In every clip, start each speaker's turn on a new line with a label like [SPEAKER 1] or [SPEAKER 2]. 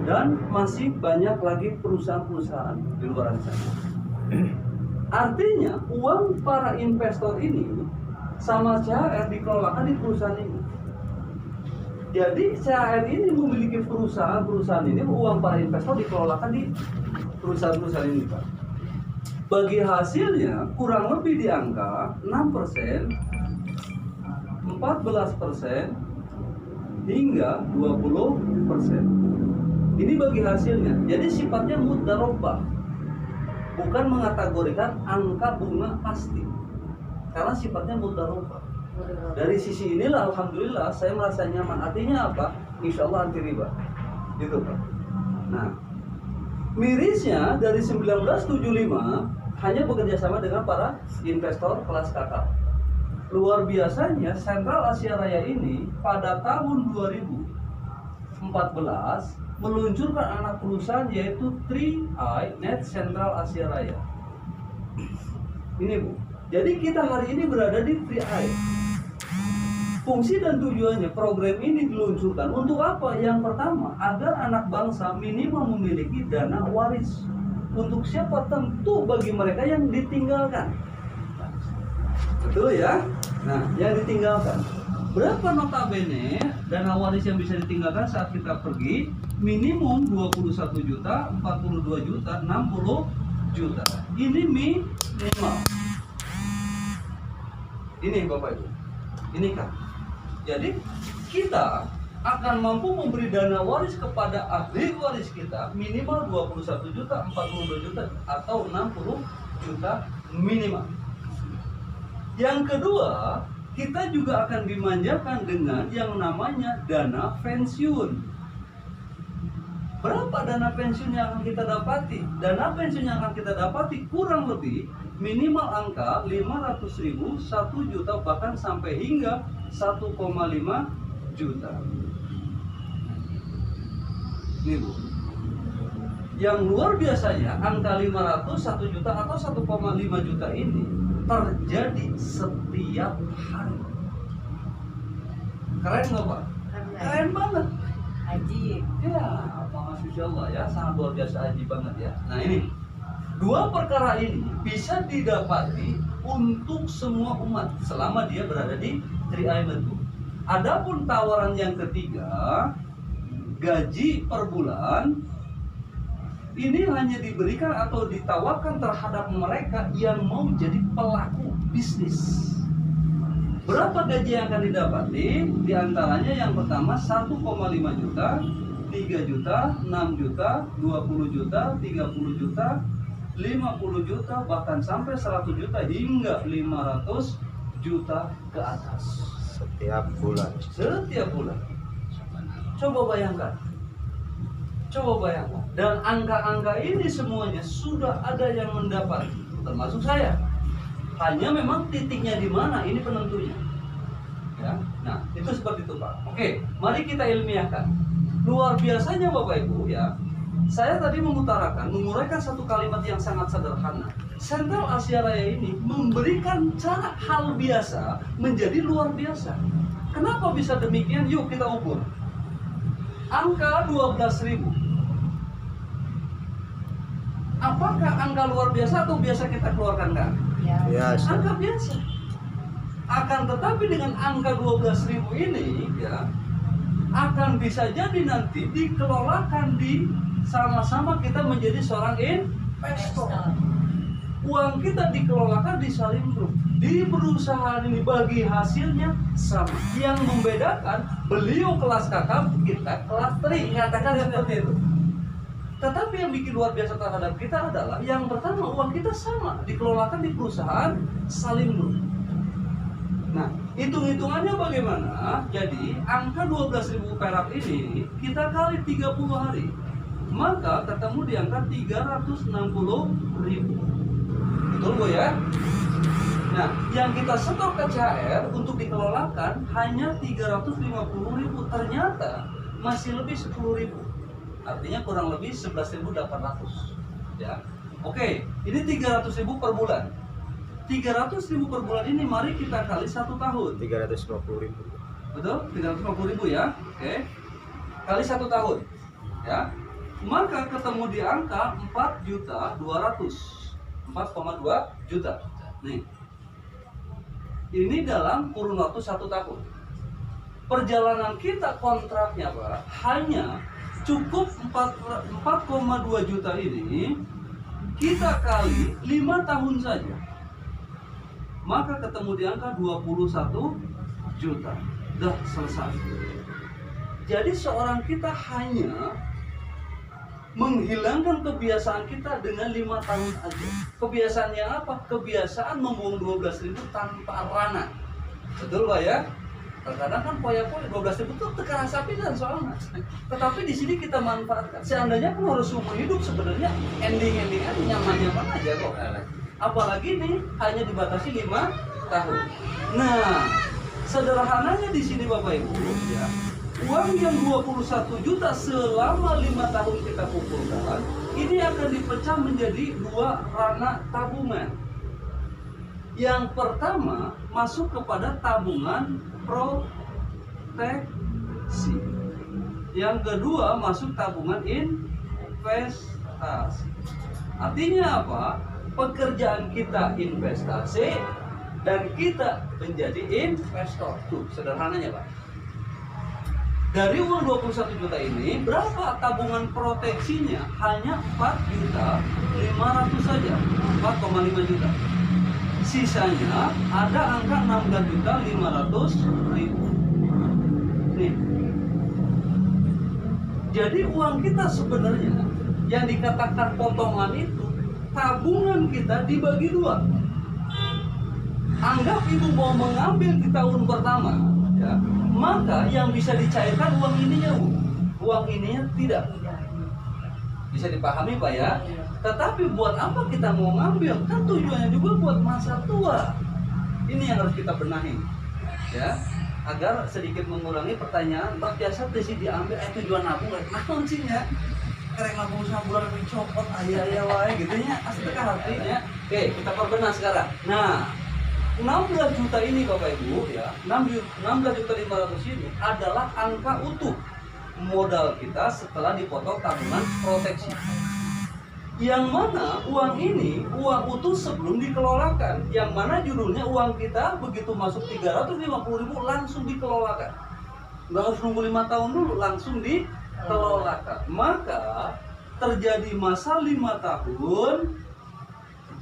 [SPEAKER 1] dan masih banyak lagi perusahaan-perusahaan di luar sana. Artinya uang para investor ini sama CHR dikelolakan di perusahaan ini. Jadi CHR ini memiliki perusahaan ini, uang para investor dikelolakan di perusahaan-perusahaan ini, Pak. Bagi hasilnya kurang lebih di angka 6%, 14% hingga 20%. Ini bagi hasilnya. Jadi sifatnya mudharabah. Bukan mengategorikan angka bunga pasti. Karena sifatnya mudharabah. Dari sisi inilah alhamdulillah saya merasa nyaman. Artinya apa? Insya Allah anti riba. Gitu, Pak. Nah, mirisnya dari 1975 hanya bekerja sama dengan para investor kelas kakap. Luar biasanya Sentral Asia Raya ini pada tahun 2014 meluncurkan anak perusahaan yaitu 3i Net Sentral Asia Raya. Ini Bu. Jadi kita hari ini berada di 3i. Fungsi dan tujuannya program ini diluncurkan untuk apa? Yang pertama, agar anak bangsa minimal memiliki dana waris. Untuk siapa? Tentu bagi mereka yang ditinggalkan. Betul ya? Nah, yang ditinggalkan. Berapa notabene dana waris yang bisa ditinggalkan saat kita pergi? Minimum 21 juta, 42 juta, 60 juta. Ini minimal. Ini Bapak Ibu. Ini kan. Jadi kita akan mampu memberi dana waris kepada ahli waris kita minimal 21 juta, 42 juta atau 60 juta minimal. Yang kedua, kita juga akan dimanjakan dengan yang namanya dana pensiun. Berapa dana pensiun yang akan kita dapati? Dana pensiun yang akan kita dapati kurang lebih minimal angka 500.000, 1 juta bahkan sampai hingga 1,5 juta. Ini Bu. Yang luar biasanya angka 500, 1 juta atau 1,5 juta ini terjadi setiap hari. Keren nggak Pak? Keren banget.
[SPEAKER 2] Haji.
[SPEAKER 1] Ya, Masya Allah ya, sangat luar biasa haji banget ya. Nah ini, dua perkara ini bisa didapati untuk semua umat selama dia berada di 3i Net. Adapun tawaran yang ketiga, gaji per bulan ini hanya diberikan atau ditawarkan terhadap mereka yang mau jadi pelaku bisnis. Berapa gaji yang akan didapati? Di antaranya yang pertama 1,5 juta, 3 juta, 6 juta, 20 juta, 30 juta, 50 juta, bahkan sampai 100 juta hingga 500 juta ke atas.
[SPEAKER 3] Setiap bulan.
[SPEAKER 1] Setiap bulan. Coba bayangkan. Dan angka-angka ini semuanya sudah ada yang mendapat, termasuk saya. Hanya memang titiknya di mana ini penentunya. Ya. Nah, itu seperti itu Pak. Oke, mari kita ilmiahkan. Luar biasanya Bapak Ibu ya. Saya tadi menguraikan satu kalimat yang sangat sederhana. Sentral Asia Raya ini memberikan cara hal biasa menjadi luar biasa. Kenapa bisa demikian? Yuk kita ukur. Angka 12.000. Apakah angka luar biasa atau biasa kita keluarkan kan?
[SPEAKER 3] Biasa.
[SPEAKER 1] Angka biasa. Akan tetapi dengan angka 12.000 ini ya akan bisa jadi nanti dikelolakan di sama-sama kita menjadi seorang investor. Uang kita dikelolakan di Salim Group. Di perusahaan ini bagi hasilnya sama. Yang membedakan beliau kelas kakap, kita kelas tri, katakan seperti itu. Tetapi yang bikin luar biasa terhadap kita adalah yang pertama uang kita sama dikelolakan di perusahaan Salim Group. Nah, hitung-hitungannya bagaimana? Jadi, angka 12.000 perak ini kita kali 30 hari. Maka ketemu di angka 360.000. Betul Bu ya? Nah, yang kita setor ke CHR untuk dikelolakan hanya 350.000. Ternyata masih lebih 10.000. Artinya kurang lebih 11.800. Ya. Oke, ini 300.000 per bulan. 300.000 per bulan ini mari kita kali 1 tahun.
[SPEAKER 3] 350.000.
[SPEAKER 1] Betul? 350.000 ya. Oke. Kali 1 tahun. Ya. maka ketemu di angka 4.200.000, 4,2 juta. Nih, ini dalam kurun waktu 1 tahun. Perjalanan kita kontraknya Pak, hanya cukup 4,2 juta ini kita kali 5 tahun saja, maka ketemu di angka 21 juta. Dah selesai. Jadi seorang kita hanya menghilangkan kebiasaan kita dengan 5 tahun aja. Kebiasaannya apa? Kebiasaan membuang 12.000 tanpa rana. Betul Pak ya? Kadang-kadang kan poya-poya 12.000 itu tekanan sapi dan soalnya. Tetapi di sini kita manfaatkan. Seandainya kan harus seumur hidup sebenarnya ending-endingan nyaman-nyaman aja kok. Apalagi nih hanya dibatasi 5 tahun. Nah, sederhananya di sini Bapak Ibu ya. Uang yang 21 juta selama 5 tahun kita kumpulkan, ini akan dipecah menjadi 2 ranah tabungan. Yang pertama masuk kepada tabungan proteksi. Yang kedua masuk tabungan investasi. Artinya apa? Pekerjaan kita investasi dan kita menjadi investor. Tuh, sederhananya Pak. Dari uang 21 juta ini, berapa tabungan proteksinya? Hanya 4.500.000 saja, 4,5 juta. Sisanya ada angka 16.500.000. Nih. Jadi uang kita sebenarnya yang dikatakan potongan itu, tabungan kita dibagi 2. Anggap ibu mau mengambil di tahun pertama, ya, maka yang bisa dicairkan uang ininya, Bu. Uang ininya tidak. Bisa dipahami Pak ya? Tetapi buat apa kita mau ngambil? Kan tujuannya juga buat masa tua. Ini yang harus kita benahi, ya, agar sedikit mengurangi pertanyaan, Pak biasa tesi diambil, tujuan nabung, nah kuncinya kereng nabung sabulan mencopot ayah wae gitu ya, asli kan artinya. Oke, kita perbenah sekarang. Nah, 16 juta ini Bapak Ibu ya, 16.500.000 ini adalah angka utuh modal kita setelah dipotong tabungan proteksi. Yang mana uang ini uang utuh sebelum dikelolakan, yang mana judulnya uang kita begitu masuk 350.000 langsung dikelolakan. Nggak harus nunggu 5 tahun dulu, langsung dikelolakan. Maka terjadi masa 5 tahun.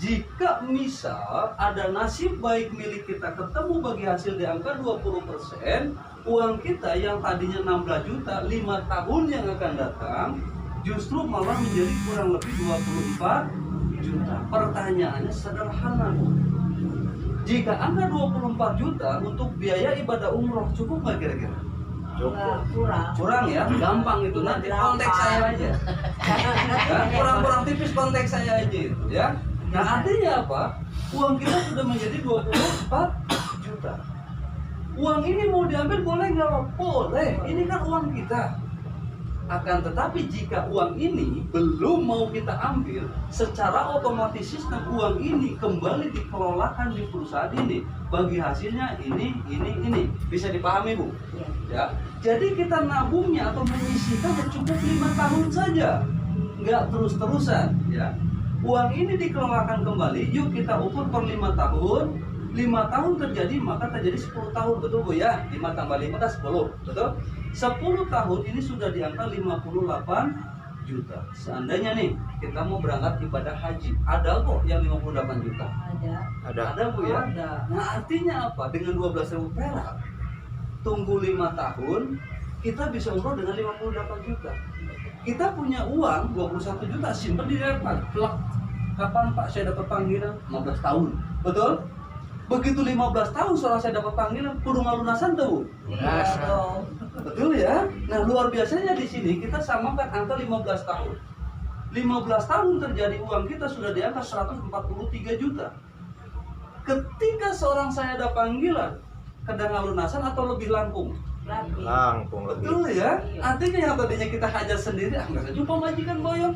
[SPEAKER 1] Jika misal ada nasib baik milik kita ketemu bagi hasil di angka 20%, uang kita yang tadinya 16 juta, 5 tahun yang akan datang justru malah menjadi kurang lebih 24 juta. Pertanyaannya sederhana, Bu. Jika angka 24 juta untuk biaya ibadah umroh cukup nggak kira-kira?
[SPEAKER 3] Cukup.
[SPEAKER 1] Kurang ya, gampang itu, nanti konteks saya aja. Ya, kurang-kurang tipis konteks saya aja itu ya. Nah artinya apa? Uang kita sudah menjadi 24 juta. Uang ini mau diambil boleh nggak? Boleh, ini kan uang kita. Akan tetapi jika uang ini belum mau kita ambil, secara otomatis sistem uang ini kembali dikelolakan di perusahaan ini. Bagi hasilnya ini. Bisa dipahami Bu? Ya. Jadi kita nabungnya atau menyisihkan cukup 5 tahun saja, nggak terus-terusan ya. Uang ini dikelolakan kembali, yuk kita ukur per 5 tahun. 5 tahun terjadi, maka terjadi 10 tahun, betul Bu ya? 5 tambah 5 kan 10, betul? 10 tahun ini sudah di angka 58 juta. Seandainya nih, kita mau berangkat ibadah haji, ada kok yang 58 juta? Ada Bu ya? Ada. Nah artinya apa? Dengan 12.000 perak, tunggu 5 tahun, kita bisa umroh dengan 58 juta. Kita punya uang 21 juta, simpen di rekening. Plak. Kapan Pak saya dapat panggilan? 15 tahun. Betul? Begitu 15 tahun setelah saya dapat panggilan, kudu ngalunasan tuh.
[SPEAKER 2] Iya dong.
[SPEAKER 1] Betul ya? Nah, luar biasanya di sini kita samakan angka 15 tahun. 15 tahun terjadi uang kita sudah di angka 143 juta. Ketika seorang saya ada panggilan, kadang ngalunasan atau lebih langkung?
[SPEAKER 3] Langkung lebih.
[SPEAKER 1] Betul ya? Artinya yang tadinya kita hajar sendiri, nggak saja majikan boyong,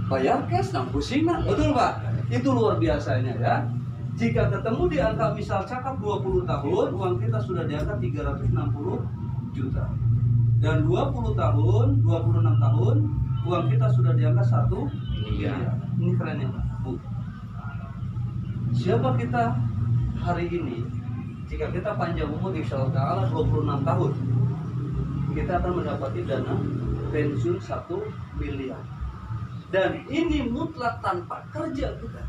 [SPEAKER 1] bayar cash, nang pusing nak. Betul Pak? Itu luar biasanya ya. Jika ketemu di angka misal cakap 20 tahun, uang kita sudah di angka 360 juta. Dan 20 tahun, 26 tahun, uang kita sudah di angka 1 miliar. Ini kerennya Bu. Siapa kita hari ini? Jika kita panjang umur insya Allah 26 tahun, kita akan mendapati dana pensiun 1 miliar. Dan ini mutlak tanpa kerja kita.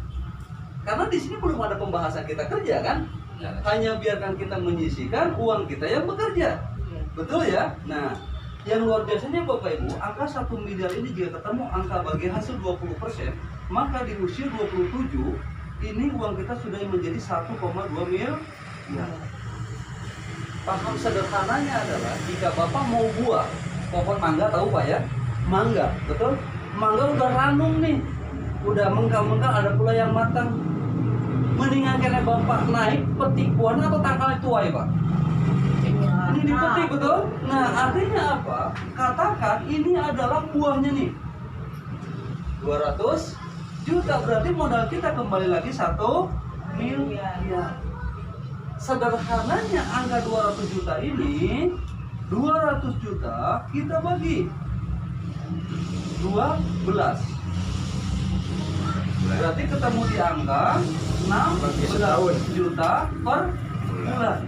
[SPEAKER 1] Karena di sini belum ada pembahasan kita kerja kan? Hanya biarkan kita menyisihkan uang kita yang bekerja. Betul ya? Nah, yang luar biasanya Bapak Ibu, angka 1 miliar ini jika ketemu angka bagi hasil 20%, maka di usia 27 ini uang kita sudah menjadi 1,2 miliar. Paham sederhananya adalah jika Bapak mau buah pohon mangga, tahu Pak ya? Mangga, betul? Mangga udah ranum nih, udah mengkal-mengkal, ada pula yang matang. Mendingan kena Bapak naik petik buahnya atau tangkalnya tua ya Pak? Ini dipetik, betul? Nah, artinya apa? Katakan ini adalah buahnya nih 200 juta, berarti modal kita kembali lagi 1 miliar. Sederhananya angka 200 juta ini, 200 juta kita bagi 12, berarti ketemu di angka 16 juta per bulan.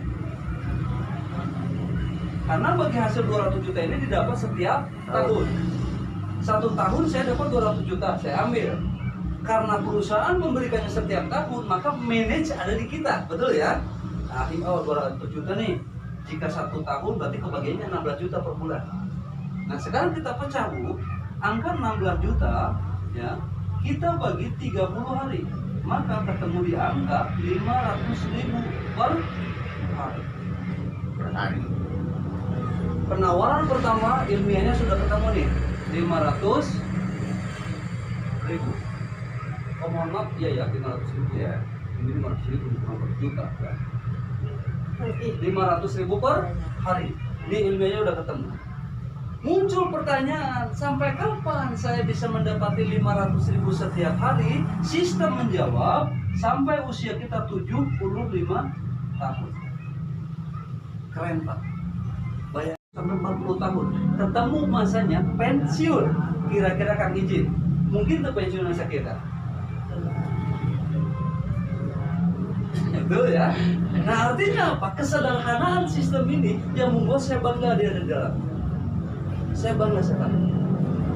[SPEAKER 1] Karena bagi hasil 200 juta ini didapat setiap tahun. 1 tahun saya dapat 200 juta, saya ambil. Karena perusahaan memberikannya setiap tahun, maka manage ada di kita, betul ya? Nah, 200 juta nih, jika 1 tahun berarti kebagiannya 16 juta per bulan. Nah, sekarang kita pecah Bu, angka 16 juta ya, kita bagi 30 hari, maka ketemu di angka 500.000 per hari. Penawaran pertama ilmiahnya sudah ketemu nih, 500.000. Oh mohon maaf, iya ya 500.000 ya. Ini 500.000 bukan per juta ya. 500.000 per hari. Ini ilmiahnya udah ketemu. Muncul pertanyaan, sampai kapan saya bisa mendapati 500.000 setiap hari? Sistem menjawab, sampai usia kita 75 tahun. Keren Pak. Bayar sampai 40 tahun. Ketemu masanya pensiun. Kira-kira Kang izin, mungkin ke pensiunan kita. Betul ya. Nah artinya apa? Kesederhanaan sistem ini yang membuat saya bangga dia ada di dalam. Saya bangga sekali.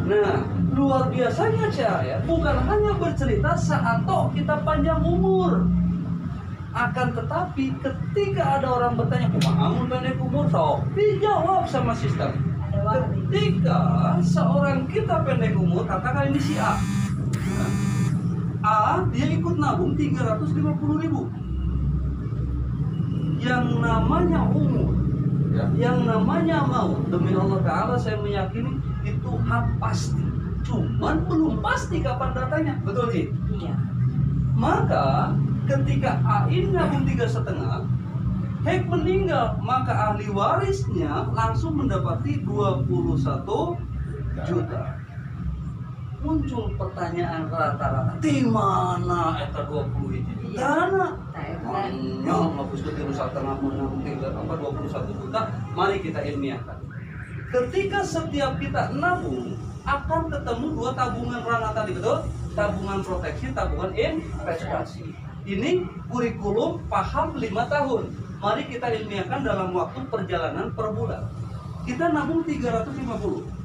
[SPEAKER 1] Nah luar biasanya Cahaya bukan hanya bercerita saat kita panjang umur. Akan tetapi ketika ada orang bertanya, "Kumaha pendek umur?" dijawab sama sistem. Ketika seorang kita pendek umur, katakan ini si A. A dia ikut nabung 350.000. Yang namanya umur, yang namanya mau, demi Allah Ta'ala saya meyakini itu hak pasti. Cuman belum pasti kapan datanya, betul sih? Iya. Maka ketika A ini nabung 3,5, Hek meninggal, maka ahli warisnya langsung mendapati 21 juta. Muncul pertanyaan rata-rata, di mana eta 20 juta? Dana. Nyong ngapus ke 1,5 menang 21 juta. Mari kita ilmiahkan. Ketika setiap kita nabung akan ketemu 2 tabungan rana tadi, betul? Tabungan proteksi, tabungan investasi. Ini kurikulum paham 5 tahun. Mari kita ilmiahkan dalam waktu perjalanan per bulan. Kita nabung 350.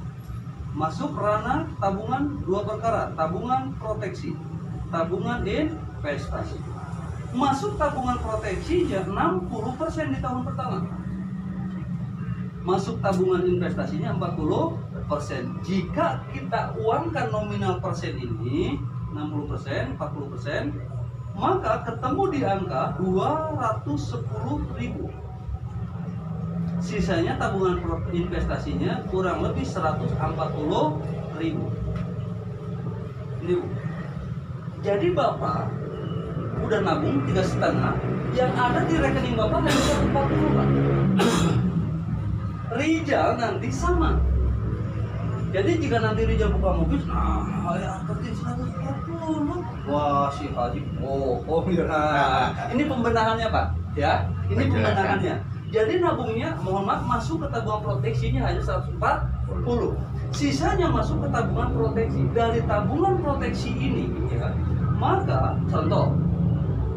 [SPEAKER 1] Masuk ranah tabungan 2 perkara, tabungan proteksi, tabungan investasi. Masuk tabungan proteksinya 60% di tahun pertama. Masuk tabungan investasinya 40%. Jika kita uangkan nominal persen ini 60%, 40%, maka ketemu di angka 210.000. Sisanya tabungan investasinya kurang lebih 140.000. Ini Bu. Jadi Bapak udah nabung 3,5, yang ada di rekening Bapak hanya 140 Pak. Rijal nanti sama. Jadi jika nanti Rijal buka mobil, nah ya tertib 140. Wah si Haji, oh ya. Ini pembenahannya Pak, ya. Ini pembenahannya. Jadi nabungnya, mohon maaf, masuk ke tabungan proteksinya hanya 140. Sisanya masuk ke tabungan proteksi. Dari tabungan proteksi ini, ya, maka contoh,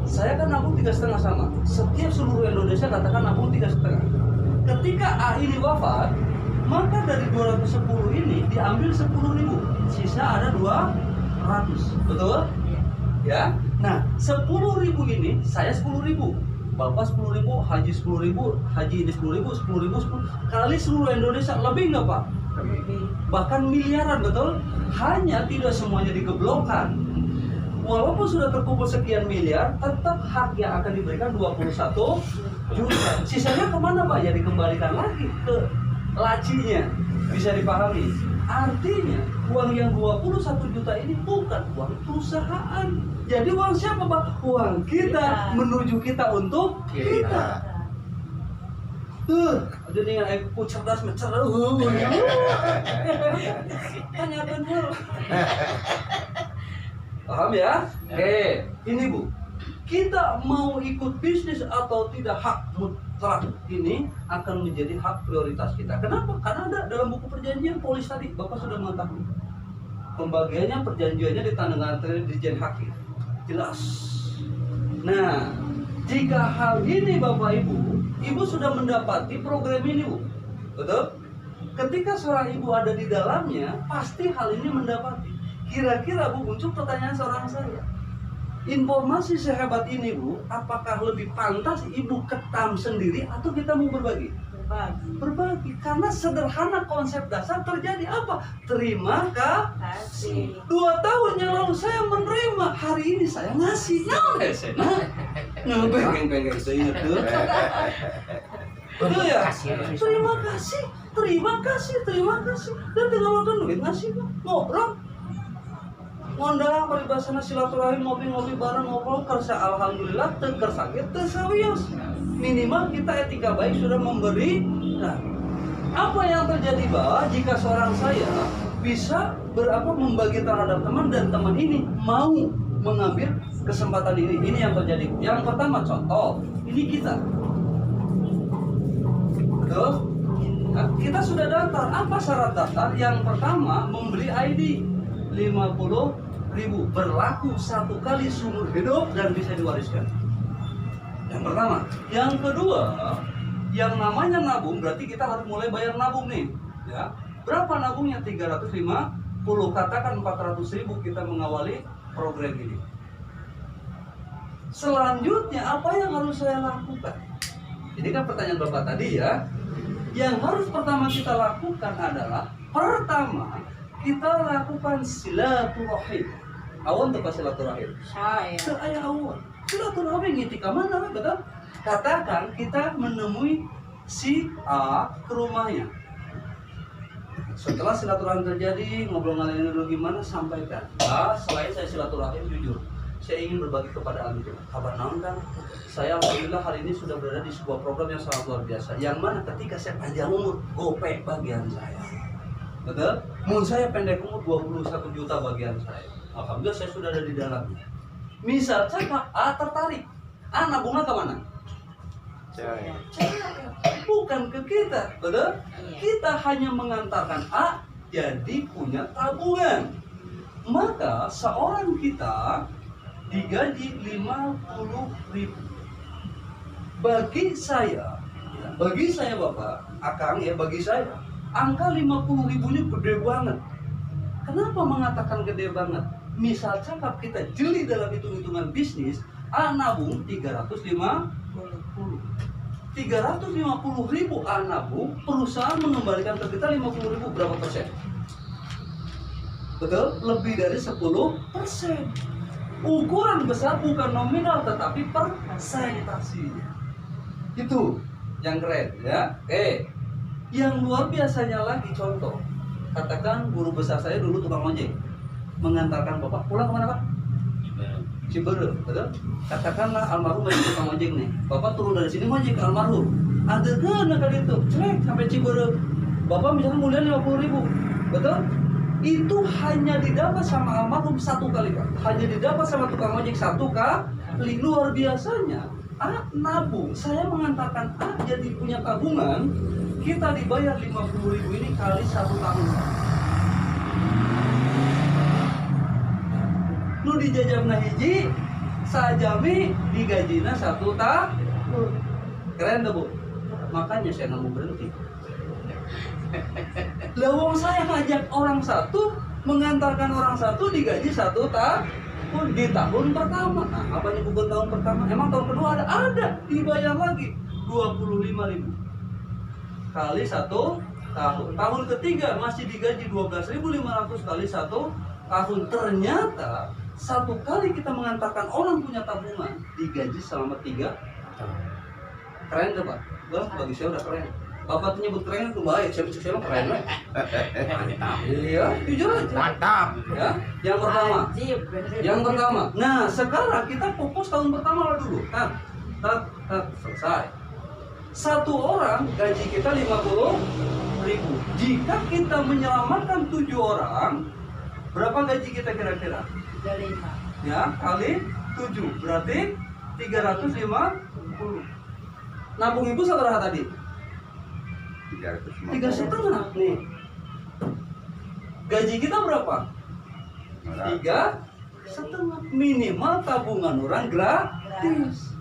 [SPEAKER 1] saya kan nabung 3,5 sama. Setiap seluruh Indonesia katakan nabung 3,5. Ketika A ini wafat, maka dari 210 ini diambil 10.000. Sisa ada 200. Betul? Ya. Nah, 10.000 ini saya 10.000. Bapak 10.000, Haji 10.000, Haji ini 10.000, 10.000, 10 kali seluruh Indonesia, lebih nggak Pak? Bahkan miliaran, betul? Hanya tidak semuanya digeblokkan. Walaupun sudah terkumpul sekian miliar, tetap hak yang akan diberikan 21 juta. Sisanya kemana Pak? Ya dikembalikan lagi ke lacinya. Bisa dipahami? Artinya uang yang 21 juta ini bukan uang perusahaan. Jadi uang siapa Pak? Uang kita, menuju kita untuk kita. Jadi dengan aku cerdas mencerdas. Tanyakan dulu. Paham ya? Oke, ini Bu. Kita mau ikut bisnis atau tidak, hak mutlak ini akan menjadi hak prioritas kita. Kenapa? Karena ada dalam buku perjanjian polis tadi, Bapak sudah mengetahui. Pembagiannya, perjanjiannya ditandatangani Dirjen Hakim. Jelas. Nah, jika hal ini Bapak Ibu, Ibu sudah mendapati program ini Bu. Betul? Ketika seorang ibu ada di dalamnya, pasti hal ini mendapati. Kira-kira Bu, muncul pertanyaan seorang saya. Informasi sehebat ini Bu, apakah lebih pantas ibu ketam sendiri atau kita mau berbagi? Berbagi. Karena sederhana konsep dasar terjadi apa? Terima kasih. 2 tahun yang lalu saya menerima, hari ini saya ngasih. Nah, pengen saya ingat tuh. Betul ya? Terima kasih, terima kasih, terima kasih. Dan tinggal makan duit ngasih ngobrol. Ngondang paribasana silaturahim, ngopi-ngopi bareng, ngobrol kersa alhamdulillah teker sakit tersawios. Minimal kita etika baik sudah memberi. Nah, apa yang terjadi Pak jika seorang saya bisa membagi terhadap teman dan teman ini mau mengambil kesempatan ini? Ini yang terjadi. Yang pertama contoh, ini kita. Betul? Nah, kita sudah daftar. Apa syarat daftar? Yang pertama membeli ID 50.000, berlaku 1 kali seumur hidup dan bisa diwariskan. Yang pertama. Yang kedua, yang namanya nabung berarti kita harus mulai bayar nabung nih. Ya. Berapa nabungnya? 350. Katakan 400.000 kita mengawali program ini. Selanjutnya apa yang harus saya lakukan? Ini kan pertanyaan Bapak tadi ya. Yang harus pertama kita lakukan adalah pertama kita lakukan silaturahim. Awan tepat silaturahim. Saya awan. Silaturahim ngiti ke mana, betul? Katakan kita menemui si A ke rumahnya. Setelah silaturahim terjadi, ngobrol ngalin dulu gimana, sampaikan. Selain saya silaturahim, jujur, saya ingin berbagi kepada Anda. Kabar naon kan? Saya alhamdulillah hari ini sudah berada di sebuah program yang sangat luar biasa. Yang mana ketika saya panjang umur, gope bagian saya. Betul? Mun saya pendek umur 21 juta bagian saya. Alhamdulillah saya sudah ada di dalamnya. Misal siapa A tertarik, A nabungnya ke mana?
[SPEAKER 3] Saya.
[SPEAKER 1] Bukan ke kita, betul? Kita hanya mengantarkan A jadi punya tabungan. Maka seorang kita digaji 50.000. Bagi saya Bapak, Akang ya, bagi saya angka 50.000 ini gede banget. Kenapa mengatakan gede banget? Misal cakap kita jeli dalam hitung-hitungan bisnis, A nabung 350.000 A nabung, perusahaan mengembalikan ke kita 50.000, berapa persen? Betul? Lebih dari 10%. Ukuran besar bukan nominal tetapi persentasinya. Itu yang keren ya. Yang luar biasanya lagi contoh. Katakan guru besar saya dulu tukang ojek, mengantarkan Bapak pulang kemana Pak? Ciberem, betul? Katakanlah almarhum lagi tukang ojek nih. Bapak turun dari sini ngojek ke almarhum. Ada kan kali itu, cek sampai Ciberem. Bapak misalnya mulia 50.000, betul? Itu hanya didapat sama almarhum 1 kali Pak. Hanya didapat sama tukang ojek 1 kali. Luar biasanya. A nabung, saya mengantarkan A jadi punya tabungan, kita dibayar 50.000 ini kali 1 tahun. Lu dijajamna hiji, sajami digajina 1 tahun. Keren tuh Bu. Makanya saya nggak mau berhenti. Lawang saya ngajak orang satu, mengantarkan orang satu digaji 1 tahun di tahun pertama. Nah, apanya bukan tahun pertama? Emang tahun kedua ada dibayar lagi 25.000 kali 1 tahun. Tahun ketiga masih digaji 12.500 kali 1 tahun. Ternyata 1 kali kita mengantarkan orang punya tabungan digaji selama 3 tahun. Keren tuh Pak? Wah, bagi saya udah keren. Bapak tuh nyebut keren itu baik, saya mah keren lah. Iya, jujur aja.
[SPEAKER 3] Mantap.
[SPEAKER 1] Ya, yang pertama. Nah, sekarang kita fokus tahun pertama dulu. Selesai. 1 orang gaji kita 50.000. Jika kita menyelamatkan 7 orang, berapa gaji kita kira-kira? 5. Ya, kali 7 berarti 350. Nabung ibu seberapa tadi? 3,5 nih. Gaji kita berapa? 3,5. Minimal tabungan orang gratis.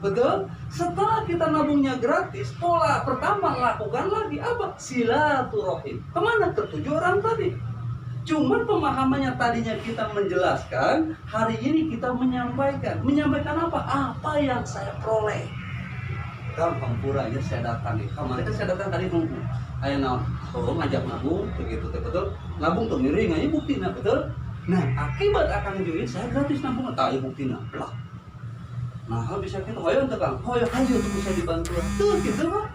[SPEAKER 1] Betul? Setelah kita nabungnya gratis, pola pertama lakukan lagi apa? Silaturahim. Kemana? Ke 7 orang tadi. Cuman pemahamannya tadinya kita menjelaskan, hari ini kita menyampaikan. Menyampaikan apa? Apa yang saya peroleh. Gampang puranya saya datang nih. Kemarin kan saya datang tadi nunggu. Ayo ngajak nabung, begitu betul. Nabung tuh miring aja bukti betul. Nah, akibat akan join saya gratis nabung, tak ya bukti belah. Nah, bisa kita ayo tekan. Ayo untuk bisa dibantu. Tuh gitu Pak.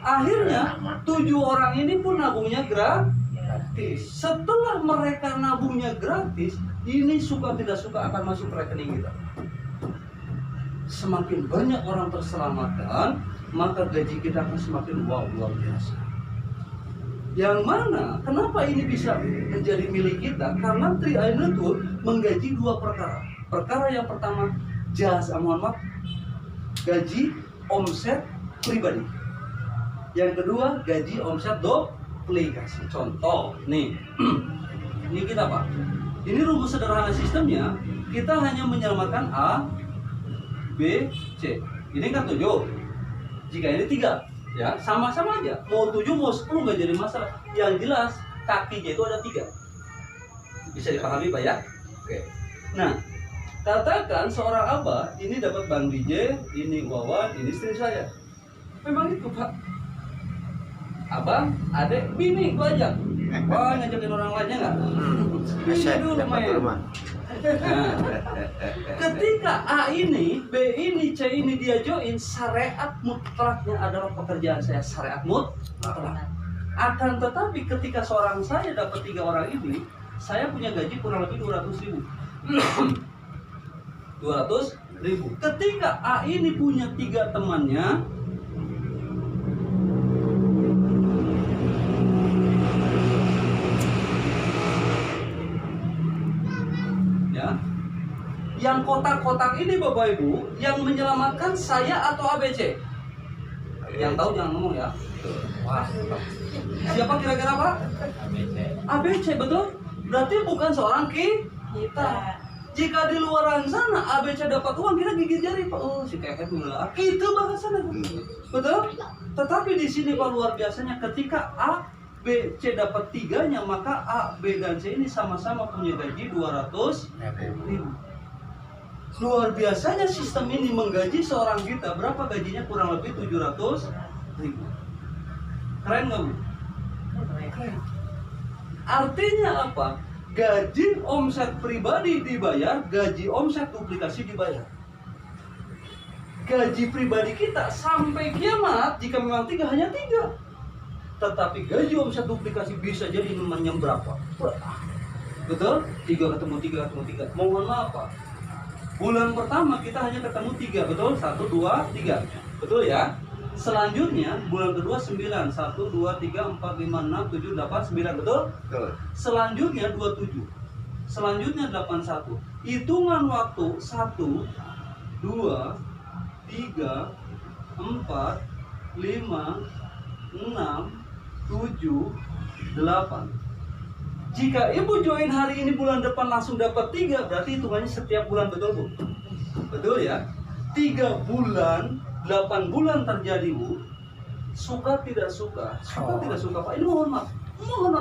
[SPEAKER 1] Akhirnya 7 orang ini pun nabungnya gratis. Setelah mereka nabungnya gratis, ini suka tidak suka akan masuk rekening kita. Semakin banyak orang terselamatkan, maka gaji kita akan semakin wow, luar biasa. Yang mana, kenapa ini bisa menjadi milik kita? Karena 3i Network menggaji 2 perkara. Perkara yang pertama, gaji omset pribadi. Yang kedua, gaji omset duplikasi. Contoh, nih, ini kita Pak. Ini rumus sederhana sistemnya, kita hanya menyelamatkan A, B, C. Ini kan 7. Jika ini 3, ya sama-sama aja. Mau 7 mau 10 nggak jadi masalah. Yang jelas kakinya itu ada 3. Bisa dipahami Pak ya? Oke. Nah, katakan seorang abah ini dapat Bang DJ, ini Wawan, ini istri saya. Memang itu Pak. Abang, adek, bini, gua ajak. Wah, ngajakin orang lainnya nggak? Bini dulu main. Nah, ketika A ini, B ini, C ini dia join, syariat mutlaknya adalah pekerjaan saya, syariat mutlak. Akan tetapi ketika seorang saya dapat 3 orang ini, saya punya gaji kurang lebih 200.000. 200.000. Ketika A ini punya 3 temannya, yang kotak-kotak ini Bapak Ibu, yang menyelamatkan saya atau ABC? Yang tahu jangan ngomong ya. Wah, siapa kira-kira Pak? ABC, betul? Berarti bukan seorang kita. Jika di luar sana ABC dapat uang, kita gigit jari Pak. Oh, si kehet mulai. Itu bahasanya. Betul? Tetapi di sini Pak, luar biasanya ketika A, B, C dapat 3-nya, maka A, B, dan C ini sama-sama punya gaji 200.000. Luar biasanya sistem ini menggaji seorang kita. Berapa gajinya? Kurang lebih 700.000. Keren nggak Bu? Keren. Artinya apa? Gaji omset pribadi dibayar, gaji omset duplikasi dibayar. Gaji pribadi kita sampai kiamat, jika memang 3 hanya 3. Tetapi gaji omset duplikasi bisa jadi namanya berapa? Betul? 3 ketemu 3. Mohon maaf Pak. Bulan pertama kita hanya ketemu 3, betul? 1, 2, 3. Betul ya? Selanjutnya bulan kedua 9, 1, 2, 3, 4, 5, 6, 7, 8, 9, betul?
[SPEAKER 3] Betul.
[SPEAKER 1] Selanjutnya 27. Selanjutnya 81. Hitungan waktu 1, 2, 3, 4, 5, 6, 7, 8. Jika ibu join hari ini, bulan depan langsung dapat 3, berarti hitungannya setiap bulan, betul Bu? Betul ya? 3 bulan, 8 bulan terjadi Bu. Suka tidak suka Pak. Ini mohon maaf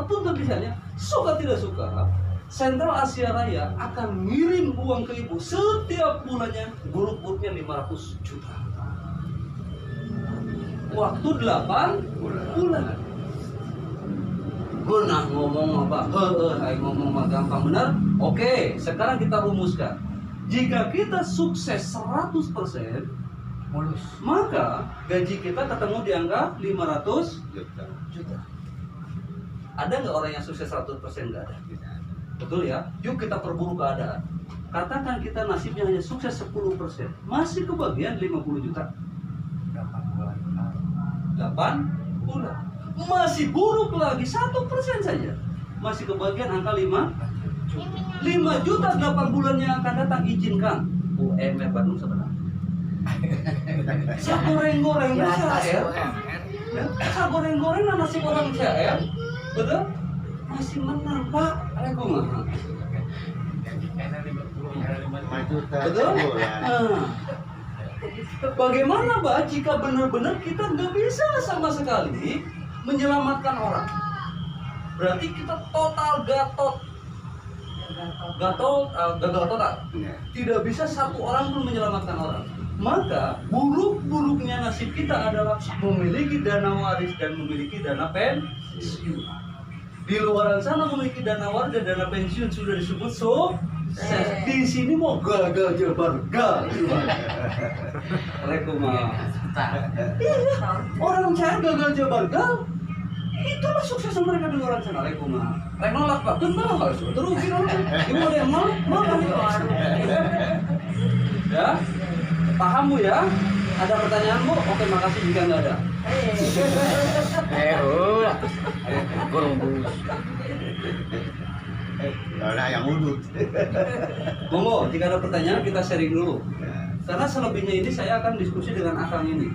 [SPEAKER 1] tuntut misalnya. Suka tidak suka, Sentral Asia Raya akan ngirim uang ke ibu setiap bulannya, buruk-buruknya 500 juta. Waktu 8 bulan. Benar ngomong apa? Ngomong mah gampang, benar? Oke, sekarang kita rumuskan. Jika kita sukses 100%,
[SPEAKER 3] mulus,
[SPEAKER 1] maka gaji kita ketemu di angka 500 juta. Ada nggak orang yang sukses 100%? Nggak ada. Betul ya? Yuk kita perburuk keadaan. Katakan kita nasibnya hanya sukses 10%, masih kebagian 50 juta. 8 bulan. Masih buruk lagi 1% saja, masih kebagian angka 5 juta 8 bulan yang akan datang. Izinkan UMR Bandung sebenarnya. Sagoreng-goreng CR, sagoreng-goreng nasi goreng CR, betul? Masih menang Pak. Betul? Bagaimana Pak jika benar-benar kita nggak bisa sama sekali menyelamatkan orang? Berarti kita total gagal total. Tidak bisa satu orang pun menyelamatkan orang. Maka buruk-buruknya nasib kita adalah memiliki dana waris dan memiliki dana pensiun. Di luar sana memiliki dana waris dan dana pensiun sudah disebut sukses. Di sini mau gagal jabar orang cair gagal jabar itulah sukses mereka di luar sana. Rek nolak Pak, kenal harus terus ibu ada yang mau ya. Paham Bu ya? Ada pertanyaan Bu? Oke, makasih. Jika nggak ada.
[SPEAKER 3] kurung bus. Ada yang udut.
[SPEAKER 1] Monggo, jika ada pertanyaan kita sharing dulu. Karena selebihnya ini saya akan diskusi dengan Akang ini.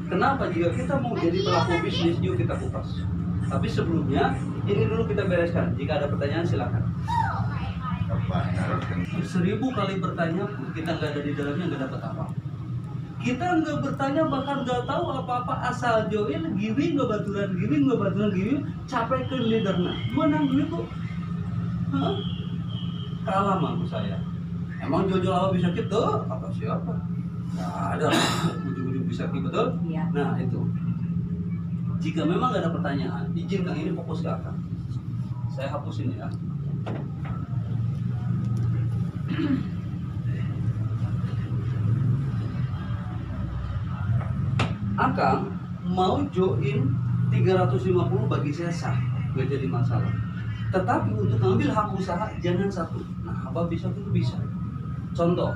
[SPEAKER 1] Kenapa jika kita mau jadi pelaku bisnis, yuk kita kupas. Tapi sebelumnya ini dulu kita bereskan. Jika ada pertanyaan silakan. 1000 kali bertanya pun kita nggak ada di dalamnya, nggak dapat apa. Kita nggak bertanya, bahkan nggak tahu apa-apa, asal join giwing nggak baturan giwing capek ke leadernya menang duit Bu. Kalah mampu saya. Emang Jojo Lawa bisa gitu? Apa siapa? Nggak ada lah. Ujung-ujung bisa gitu, betul?
[SPEAKER 2] Iya.
[SPEAKER 1] Nah itu. Jika memang nggak ada pertanyaan, izinkan ini fokus ke Akang. Saya hapus ini ya. Akang mau join 350 bagi saya sah, gak jadi masalah. Tetapi untuk ngambil hak usaha jangan satu. Nah, apa bisa itu bisa. Contoh,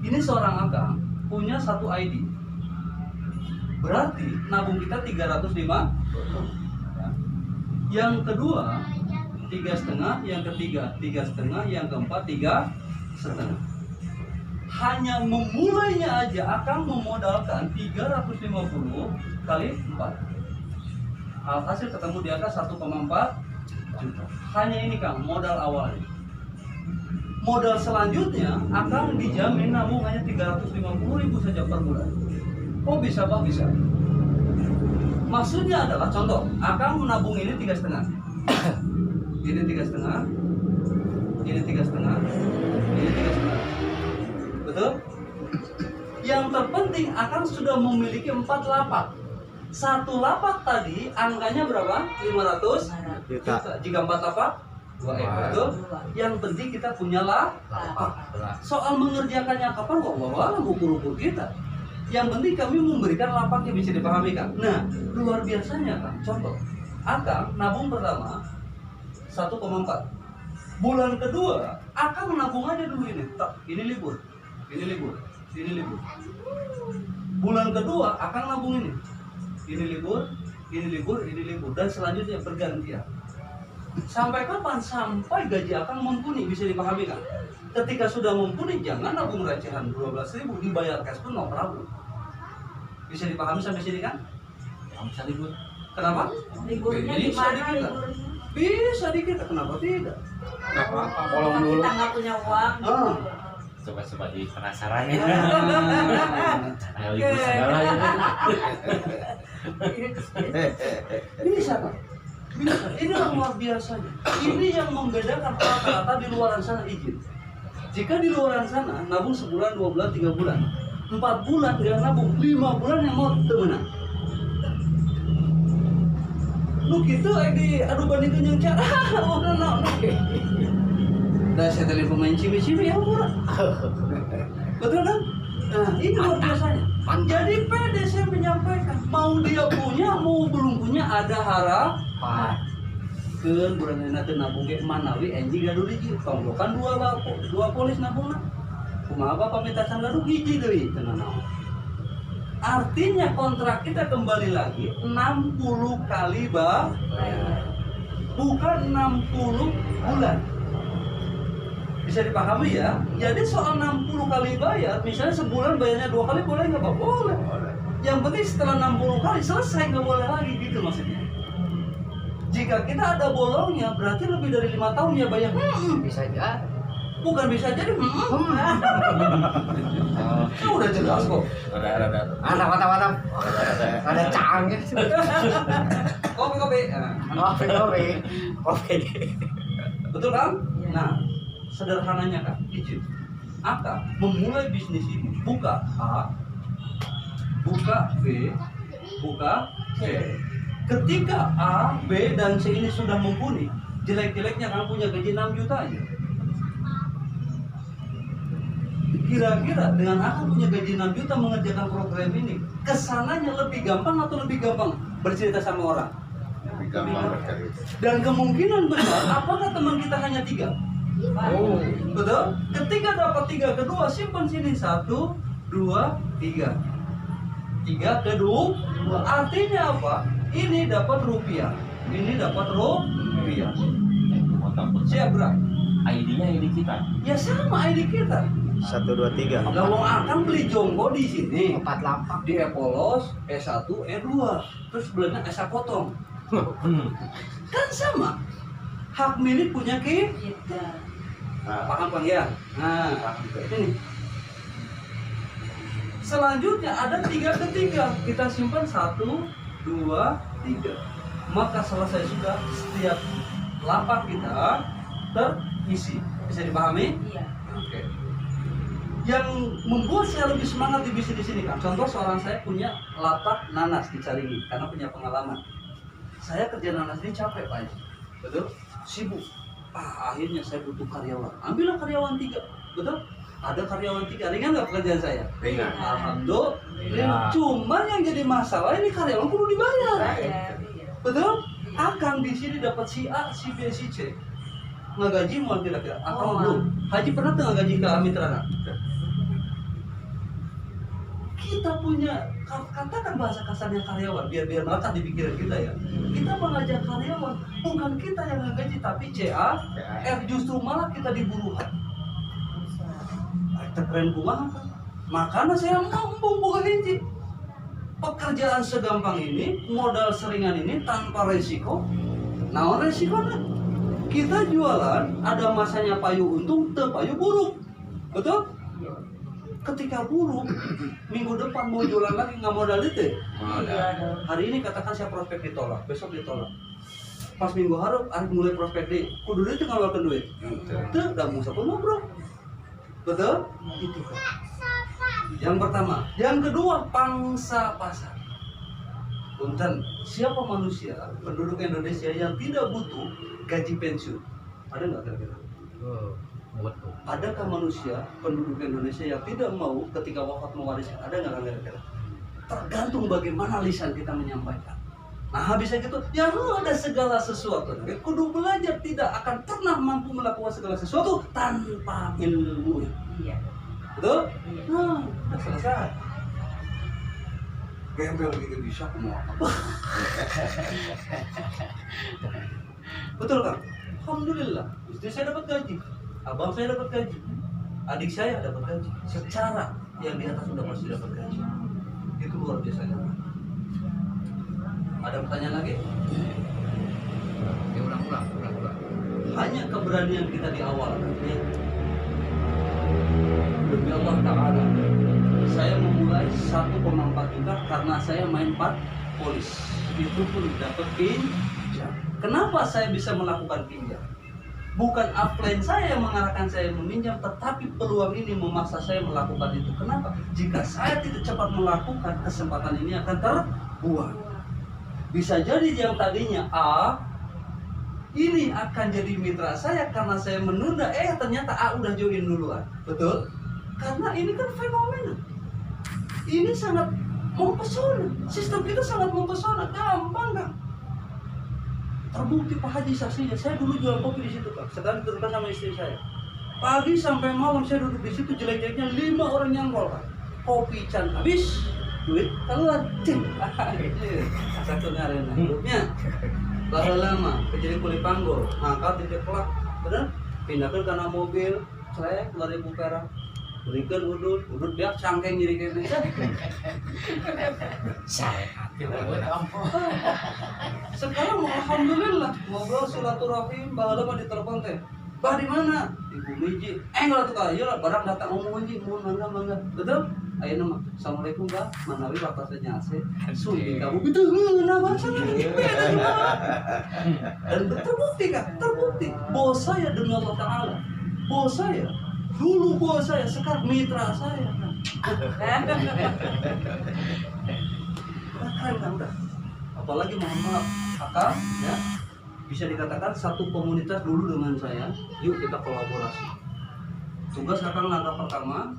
[SPEAKER 1] ini seorang Akang punya satu ID. Berarti nabung kita 305. Yang kedua 3,5, yang ketiga 3,5, yang keempat 3,5. Hanya memulainya aja Akang memodalkan 350 kali 4. Alhasil ketemu di angka 1,4 juta. Hanya ini Kang modal awalnya. Modal selanjutnya Akang dijamin nabung hanya 350.000 saja per bulan. Oh bisa Pak? Bisa. Maksudnya adalah contoh, Akang menabung ini 3,5. Ini 3,5. Ini 3,5. Ini 3,5. Betul? Yang terpenting Akang sudah memiliki 4 lapak. Satu lapak tadi angkanya berapa? 500 juta. Jika 4 lapak 2 betul? Yang penting kita punya lapak. Soal mengerjakannya kapan wallahualam ukur-ukur kita. Yang penting kami memberikan lapak yang bisa dipahami Kang. Nah, luar biasanya Kang. Contoh, Akang nabung pertama 1,4. Bulan kedua Akang nabung aja dulu ini. Ini libur. Ini libur, ini libur. Bulan kedua Akang nabung ini. Ini libur, ini libur, ini libur, dan selanjutnya bergantian. Sampai kapan? Sampai gaji akang mumpuni, bisa dipahami kan? Ketika sudah mumpuni, jangan nabung recehan 12.000 dibayar cash pun no problem. Bisa dipahami sampai sini kan?
[SPEAKER 3] Kamu bisa libur.
[SPEAKER 1] Kenapa?
[SPEAKER 2] Liburnya di
[SPEAKER 1] Bisa
[SPEAKER 2] mana
[SPEAKER 1] dikira.
[SPEAKER 2] liburnya?
[SPEAKER 1] Bisa dikira, kenapa tidak?
[SPEAKER 3] Nggak apa-apa,
[SPEAKER 2] Kalau
[SPEAKER 3] bolong dulu.
[SPEAKER 2] kita nggak punya uang gitu.
[SPEAKER 1] Ah.
[SPEAKER 4] Coba-coba di penasaran ya. Ayo
[SPEAKER 2] Oke.
[SPEAKER 4] libur segala ya.
[SPEAKER 1] Bisa Pak? Bisa. Ini yang luar biasanya. Ini yang membedakan rata-rata di luar sana izin. Jika di luar sana nabung sebulan, 2 bulan, 3 bulan, 4 bulan nggak nabung, 5 bulan yang mau temenan. Lu gitu di aduh bandingkan yang cara udah no. Dah saya telepon pemain cimi-cimi ya murah. Betul kan? Nah, ini luar biasanya. Jadi pede saya menyampaikan, mau dia punya, mau belum punya, ada harapan. Keun bulan nanti nabung ke manawi enji gaduh hiji, tonggokan dua polis nabung na. Kumaha bapak minta gaduh hiji deui tenan naon. Artinya kontrak kita kembali lagi 60 kali bukan 60 bulan. Bisa dipahami ya. Jadi soal 60 kali bayar, misalnya sebulan bayarnya 2 kali boleh nggak Pak? Boleh. Yang penting setelah 60 kali selesai nggak boleh lagi gitu maksudnya. Jika kita ada bolongnya berarti lebih dari 5 tahun ya bayar.
[SPEAKER 3] Bisa aja.
[SPEAKER 1] Bukan bisa jadi. Udah jelas kok.
[SPEAKER 4] Ada.
[SPEAKER 3] Mantap. Ada canggih.
[SPEAKER 1] Kopi.
[SPEAKER 3] Kopi.
[SPEAKER 1] Betul kan?
[SPEAKER 2] Iya.
[SPEAKER 1] Nah, sederhananya kan, izin. Aka memulai bisnis ini, buka A, buka B, buka C. Ketika A, B, dan C ini sudah mumpuni, jelek-jeleknya kan punya gaji 6 juta aja. Kira-kira dengan akan punya gaji 6 juta mengerjakan program ini, kesananya lebih gampang atau lebih gampang bercerita sama orang?
[SPEAKER 3] Lebih gampang bercerita.
[SPEAKER 1] Dan kemungkinan besar, apakah teman kita hanya 3?
[SPEAKER 3] Oh.
[SPEAKER 1] Betul? Ketika dapat 3 kedua, simpan sini 1, 2, 3. 3 kedua, artinya apa? Ini dapat rupiah, ini dapat rupiah. Siap gerak?
[SPEAKER 4] ID-nya ID kita.
[SPEAKER 1] Ya sama ID kita.
[SPEAKER 5] 1, 2, 3.
[SPEAKER 1] Lawang akan beli jonggo di sini.
[SPEAKER 3] 48.
[SPEAKER 1] Di E-Polos, E1, E2, terus sebelahnya S1 potong. Kan sama. Hak milik punya kita.
[SPEAKER 2] Gitu.
[SPEAKER 1] Paham Bang ya? Nah, ini. Selanjutnya ada 3 ketiga. Kita simpan 1, 2, 3. Maka selesai sudah setiap lapak kita terisi. Bisa dipahami?
[SPEAKER 2] Iya.
[SPEAKER 1] Oke. Yang membuat saya lebih semangat di bisnis di sini kan. Contoh seorang saya punya lapak nanas di Caringin karena punya pengalaman. Saya kerja nanas ini capek Pak. Betul? Sibuk. Akhirnya saya butuh karyawan. Ambillah karyawan 3. Betul? Ada karyawan 3. Ringan nggak pekerjaan saya?
[SPEAKER 3] Ringan.
[SPEAKER 1] Alhamdulillah. Cuman yang jadi masalah ini karyawan perlu dibayar.
[SPEAKER 2] Bayar, iya.
[SPEAKER 1] Betul? Akang di sini dapat si A, si B, si C. Ngagaji mau kira-kira. Akang
[SPEAKER 2] Oh,
[SPEAKER 1] belum. Haji pernah tuh ngagaji ke Amitrana? Kita punya, katakan bahasa kasarnya karyawan, biar melekat di pikiran kita ya. Kita mengajak karyawan, bukan kita yang ngagaji, tapi CA, F justru malah kita diburuhan. Itu keren banget. Makanya saya ngambung bukan hiji. Pekerjaan segampang ini, modal seringan ini tanpa resiko. Nah, resikonya kita jualan, ada masanya payu untung, payu buruk. Betul? Ketika buruk, minggu depan mau jualan lagi nggak modal itu.
[SPEAKER 2] Iya dong.
[SPEAKER 1] Hari ini katakan saya prospek ditolak, besok ditolak. Pas minggu harap, mulai prospek di, kudu duit ngeluarkan duit. Itu udah musa pun ngobrol. Betul? Itu. Yang pertama, yang kedua pangsa pasar. Punten, siapa manusia penduduk Indonesia yang tidak butuh gaji pensiun? Ada nggak kira-kira?
[SPEAKER 3] Betul.
[SPEAKER 1] Adakah manusia penduduk Indonesia yang tidak mau ketika wafat mewariskan? Ada nggak kira-kira? Tergantung bagaimana lisan kita menyampaikan. Nah habisnya gitu, ya lu ada segala sesuatu. Kudu belajar tidak akan pernah mampu melakukan segala sesuatu tanpa ilmu.
[SPEAKER 2] Iya.
[SPEAKER 1] Betul?
[SPEAKER 2] Iya.
[SPEAKER 1] Nah, udah selesai. Gembel gitu bisa mau apa? Betul kan? Alhamdulillah, istri saya dapat gaji, abang saya dapat gaji, adik saya dapat gaji. Secara yang di atas sudah pasti dapat gaji. Itu luar biasa. Ada pertanyaan lagi?
[SPEAKER 3] Ya, ulang.
[SPEAKER 1] Hanya keberanian kita di awal. Demi Allah Ta'ala, saya memulai 1,4 juta karena saya main polis. Itu pun dapat pinjam. Kenapa saya bisa melakukan pinjam? Bukan upline saya yang mengarahkan saya meminjam, tetapi peluang ini memaksa saya melakukan itu. Kenapa? Jika saya tidak cepat melakukan, kesempatan ini akan terbuang. Bisa jadi yang tadinya A, ini akan jadi mitra saya karena saya menunda. Ternyata A udah join duluan. Betul? Karena ini kan fenomena. Ini sangat mempesona. Sistem kita sangat mempesona. Gampang kan? Terbukti Pak Haji saksinya. Saya dulu jual kopi di situ, Pak. Sekarang diteruskan sama istri saya. Pagi sampai malam saya duduk di situ, jelek-jeleknya 5 orang nyangkol, Pak. Kopi can habis, duit keluar. Satu ngarena hidupnya. Lama-lama kejadi kulit panggul, ngangkat di deklak, bener? Pindahkan karena mobil, saya 2.000 perak. Berikan udut biar cangkeng jadi kayak gitu. Sekarang alhamdulillah ngobrol silaturahim, bahala mah ditelepon teh. Bah di mana? Ibu Miji. Enggak tuh kaya lah, barang datang ngomong aja, mau mangga. Betul? Ayo nama. Assalamualaikum Mbak. Manawi batasnya AC. Sulit kamu itu nama sana. Dan terbukti kan? Terbukti. Bos saya demi Allah Taala. Bos saya. Dulu bos saya, sekarang mitra saya. Keren kan udah. Apalagi mohon maaf, kakak ya bisa dikatakan satu komunitas dulu dengan saya. Yuk kita kolaborasi. Tugas kakak langkah pertama,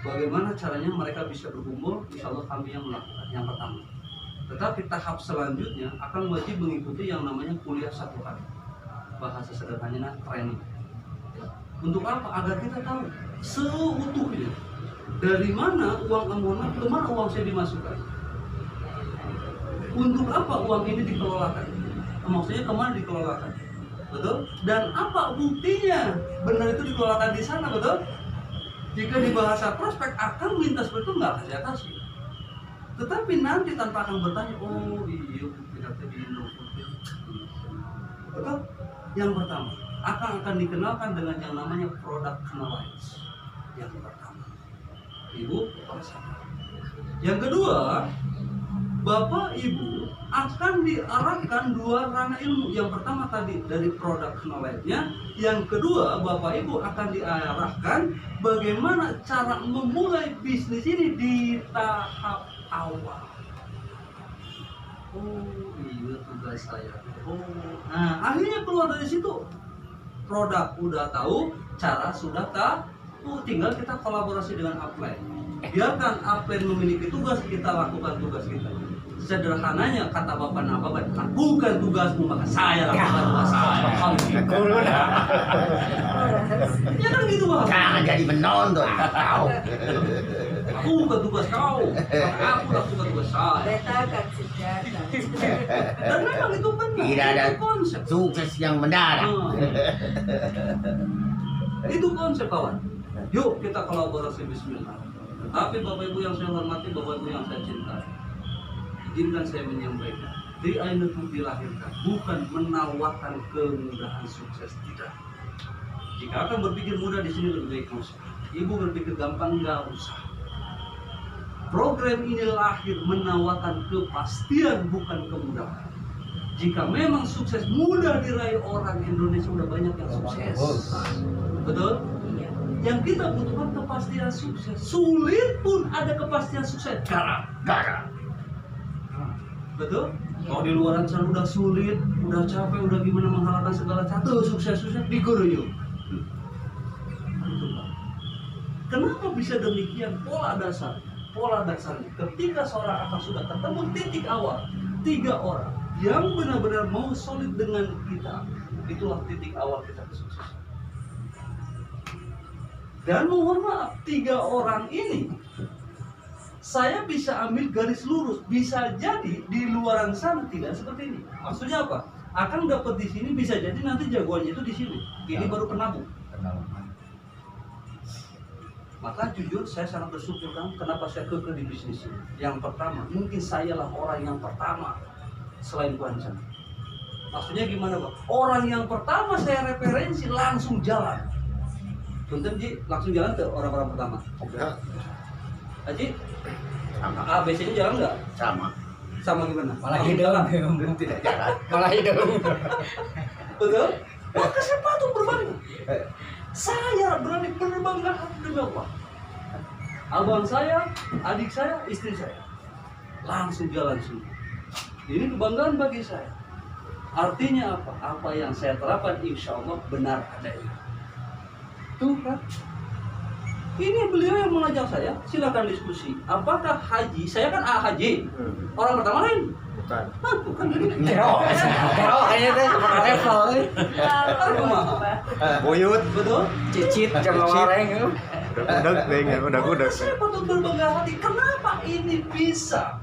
[SPEAKER 1] bagaimana caranya mereka bisa berkumpul. Insya Allah kami yang melakukan yang pertama. Tetapi tahap selanjutnya akan wajib mengikuti yang namanya kuliah 1 hari. Bahasa sederhananya training. Untuk apa? Agar kita tahu seutuhnya dari mana uang Amona, kemana uang saya dimasukkan. Untuk apa uang ini dikelolakan? Maksudnya kemana dikelolakan? Betul? Dan apa buktinya benar itu dikelolakan di sana, betul? Jika di bahasa prospek akan lintas betul nggak akan saya kasih. Tetapi nanti tanpa akan bertanya, oh iya kita di Indo. Betul? Yang pertama akan dikenalkan dengan yang namanya product knowledge. Yang pertama, Ibu bersama. Yang kedua, Bapak Ibu akan diarahkan 2 ranah ilmu. Yang pertama tadi dari product knowledge-nya, yang kedua Bapak Ibu akan diarahkan bagaimana cara memulai bisnis ini di tahap awal. Oh iya tugas saya. Nah akhirnya keluar dari situ. Produk udah tahu, cara sudah tahu, tinggal kita kolaborasi dengan upline. Biarkan upline memiliki tugas, kita lakukan tugas kita. Sederhananya kata Bapak Nababan, lakukan tugasmu maka saya lakukan tugas saya. Ya kan gitu Bang.
[SPEAKER 3] Jangan jadi menonton, tahu.
[SPEAKER 1] Aku bukan tugas kau, aku lakukan tugas saya.
[SPEAKER 2] Letakkan senjata.
[SPEAKER 1] Dan memang itu benar.
[SPEAKER 3] Tidak ada
[SPEAKER 1] Itu konsep.
[SPEAKER 3] sukses yang mendadak.
[SPEAKER 1] Itu konsep kawan. Yuk kita kolaborasi bismillah. Tapi Bapak Ibu yang saya hormati, Bapak Ibu yang saya cintai, izinkan saya menyampaikan, Triain itu dilahirkan bukan menawarkan kemudahan sukses, tidak. Jika akan berpikir mudah di sini lebih baik nggak usah. Ibu berpikir gampang nggak usah. Program ini lahir menawarkan kepastian bukan kemudahan. Jika memang sukses mudah diraih orang Indonesia, udah banyak yang sukses. Betul? Yang kita butuhkan kepastian sukses. Sulit pun ada kepastian sukses. Gara-gara. Betul? Kalau di luaran sana udah sulit, udah capek, udah gimana menghalalkan segala satu sukses diguruyuk. Kenapa bisa demikian? Pola dasarnya. Ketika seorang akan sudah ketemu titik awal, 3 orang yang benar-benar mau solid dengan kita, itulah titik awal kita kesuksesan. Dan mohon maaf, 3 orang ini saya bisa ambil garis lurus. Bisa jadi di luaran sana tidak seperti ini. Maksudnya apa? Akan dapat di sini, bisa jadi nanti jagoannya itu di sini. Ini baru penabung. Maka jujur saya sangat bersyukur kan, kenapa saya kekeh di bisnis ini. Yang pertama, mungkin sayalah orang yang pertama selain Tuhan Chan. Maksudnya gimana Pak? Orang yang pertama saya referensi langsung jalan. Punten Ji, langsung jalan ke orang-orang pertama.
[SPEAKER 3] Enggak.
[SPEAKER 1] Haji,
[SPEAKER 3] Sama.
[SPEAKER 1] ABC-nya jalan nggak?
[SPEAKER 3] Sama.
[SPEAKER 1] Sama gimana?
[SPEAKER 5] Malah
[SPEAKER 1] Langsung
[SPEAKER 5] hidup.
[SPEAKER 1] jalan.
[SPEAKER 3] Tidak jalan.
[SPEAKER 5] Malah hidup.
[SPEAKER 1] Betul? Maka saya patut berbangga. Saya berani berbangga demi Allah. Abang saya, adik saya, istri saya langsung jalan semua. Ini kebanggaan bagi saya. Artinya apa? Apa yang saya terapkan insya Allah benar adanya. Tuh kan? Ini beliau yang mengajak saya, silakan diskusi. Apakah haji? Saya kan haji. Orang pertama lain.
[SPEAKER 3] Bukan.
[SPEAKER 1] Nah, bukan ini.
[SPEAKER 5] Kero kayaknya teh seperti level euy.
[SPEAKER 3] Buyut.
[SPEAKER 1] Betul?
[SPEAKER 5] Cicit jeung goreng.
[SPEAKER 3] Udah deng ya, udah
[SPEAKER 1] Maka saya patut berbangga hati. Kenapa ini bisa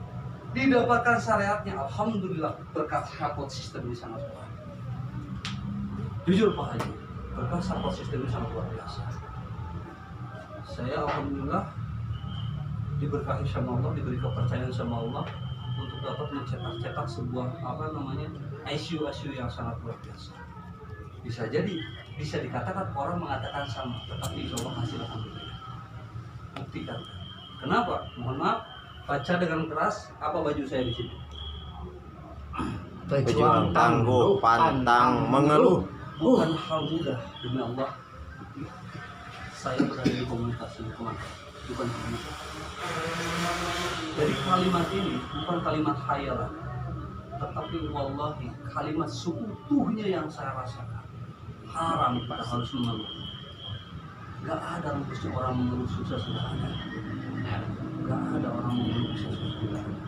[SPEAKER 1] didapatkan syariatnya? Alhamdulillah berkat support sistem di sana. Jujur Pak Haji, berkat support sistem di sana luar biasa. Saya alhamdulillah diberkahi sama Allah, diberi kepercayaan sama Allah untuk dapat mencetak sebuah ICU yang sangat luar biasa. Bisa jadi, bisa dikatakan orang mengatakan sama, tetapi insya Allah hasil alhamdulillah. Buktikan. Kenapa? Mohon maaf, baca dengan keras apa baju saya di sini.
[SPEAKER 3] Pejuang tangguh, pantang mengeluh.
[SPEAKER 1] Bukan hal mudah demi Allah. Saya berada di komunitas lingkungan, bukan komunitas. Jadi kalimat ini bukan kalimat khayalan, tetapi wallahi kalimat seutuhnya yang saya rasakan. Haram kita harus mengeluh. Gak ada rembusnya orang mengeluh sukses sudah ada. Gak ada orang mengeluh sukses sudah ada.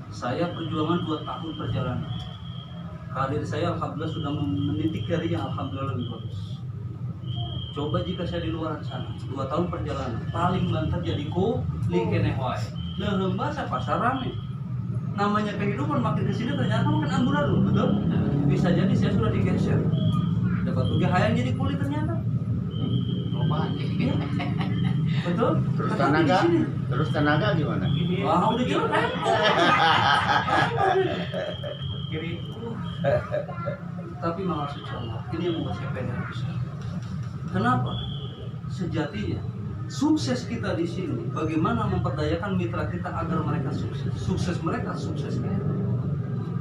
[SPEAKER 1] Saya perjuangan 2 tahun perjalanan. Karir saya alhamdulillah sudah menitik karir yang alhamdulillah lebih bagus. Coba jika saya di luar sana, 2 tahun perjalanan, paling banter jadi lingkene wae. Leuheum bahasa pasar rame. Namanya kehidupan makin kesini ternyata makin amburadul, betul? Bisa jadi saya sudah digeser. Dapat tugas hayang jadi kuli ternyata. Iya. Betul?
[SPEAKER 3] Terus
[SPEAKER 1] Tetapi
[SPEAKER 3] tenaga,
[SPEAKER 1] di sini,
[SPEAKER 3] terus tenaga gimana?
[SPEAKER 1] wah udah jelas kan? Tapi malah Allah, ini yang membuat saya pengen bisa. Kenapa? Sejatinya sukses kita di sini, bagaimana memperdayakan mitra kita agar mereka sukses. Sukses mereka, sukses kita.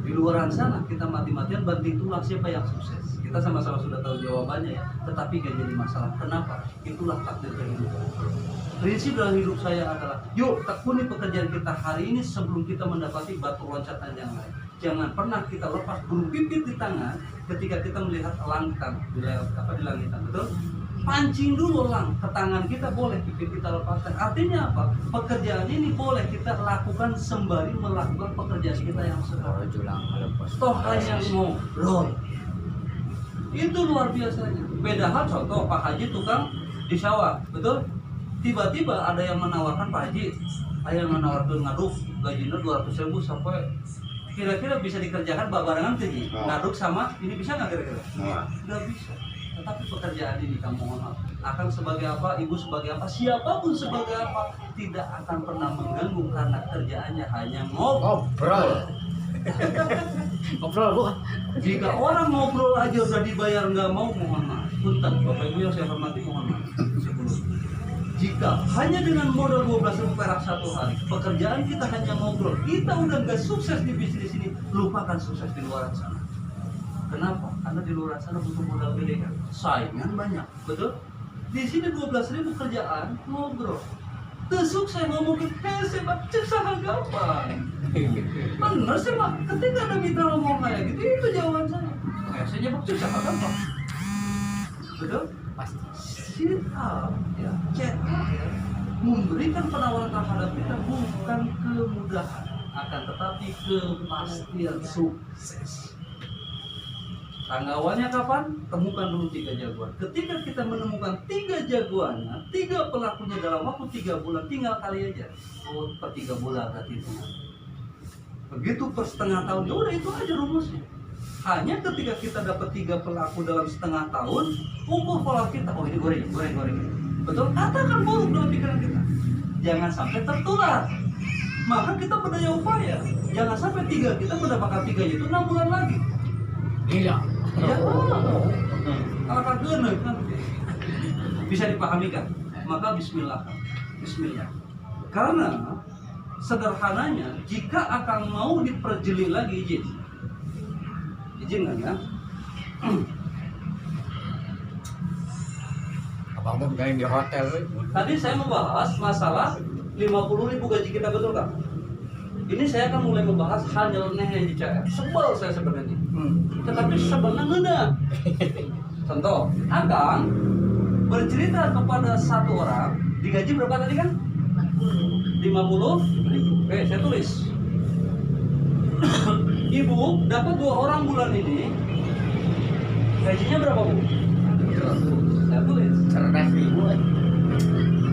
[SPEAKER 1] Di luar sana kita mati-matian banting tulang siapa yang sukses. Kita sama-sama sudah tahu jawabannya ya, tetapi gak jadi masalah. Kenapa? Itulah takdir kehidupan. Prinsip dalam hidup saya adalah, yuk tekuni pekerjaan kita hari ini sebelum kita mendapati batu loncatan yang lain. Jangan pernah kita lepas burung pipit di tangan ketika kita melihat langitang di langitan, betul? Pancing dulu lang ke tangan kita, boleh pipit kita lepaskan. Artinya apa? Pekerjaan ini boleh kita lakukan sembari melakukan pekerjaan kita yang sekarang. Toh hanya ngobrol. Itu luar biasanya. Beda hal contoh Pak Haji tukang di sawah, betul? Tiba-tiba ada yang menawarkan Pak Haji, ada yang menawarkan ngaduk gajinya 200.000 sampai kira-kira bisa dikerjakan barengan tinggi. Ngaduk sama ini bisa nggak kira-kira? Nggak bisa. Tetapi pekerjaan ini kamu mohon maaf, akan sebagai apa, ibu sebagai apa, siapapun sebagai apa, tidak akan pernah mengganggu karena kerjaannya hanya ngobrol.
[SPEAKER 5] Ngobrol Bu.
[SPEAKER 1] Jika orang ngobrol aja udah dibayar nggak mau, mohon maaf. Punten, Bapak Ibu yang saya hormati, mohon maaf. Jika hanya dengan modal 12.000 perak satu hari, pekerjaan kita hanya ngobrol, kita udah nggak sukses di bisnis ini, lupakan sukses di luar sana. Kenapa? Karena di luar sana butuh modal gede kan, saingan banyak, betul? Di sini 12.000 kerjaan ngobrol. Sukses ngomong ke sebab ceksahan gampang. Bener sih Pak, ketika ada mitra ngomong kayak gitu, itu jawaban saya. Saya nyebut ceksahan gampang, betul?
[SPEAKER 5] Pasti.
[SPEAKER 1] Siap, ya, cek, ya, memberikan penawaran terhadap kita bukan kemudahan, akan tetapi kepastian sukses. Tanggawannya kapan? Temukan dulu 3 jagoan. Ketika kita menemukan 3 jagoannya, 3 pelakunya dalam waktu 3 bulan, tinggal kali aja. Oh, per 3 bulan berarti itu. Begitu per setengah tahun, ya udah itu aja rumusnya. Hanya ketika kita dapat 3 pelaku dalam setengah tahun, ukur pola kita, oh ini goreng. Betul? Katakan buruk dalam pikiran kita. Jangan sampai tertular. Maka kita berdaya upaya. Jangan sampai 3 kita mendapatkan 3 itu 6 bulan lagi.
[SPEAKER 5] Gila.
[SPEAKER 1] Ya, kalau kagak kan bisa dipahami kan? Maka Bismillah. Karena sederhananya, jika akan mau diperjeli lagi, izin kan ya?
[SPEAKER 5] Abang tuh main di hotel.
[SPEAKER 1] Tadi saya membahas masalah 50.000 gaji kita, betul kan? Ini saya akan mulai membahas hal nyeleneh yang dicari. Sebel saya sebenarnya. Tetapi sebenarnya enggak. Contoh, Akang bercerita kepada satu orang, digaji berapa tadi kan? 50.000. Oke, saya tulis. Ibu dapat 2 orang bulan ini, gajinya berapa, Bu? 100. Saya tulis.
[SPEAKER 5] Cerdas ibu.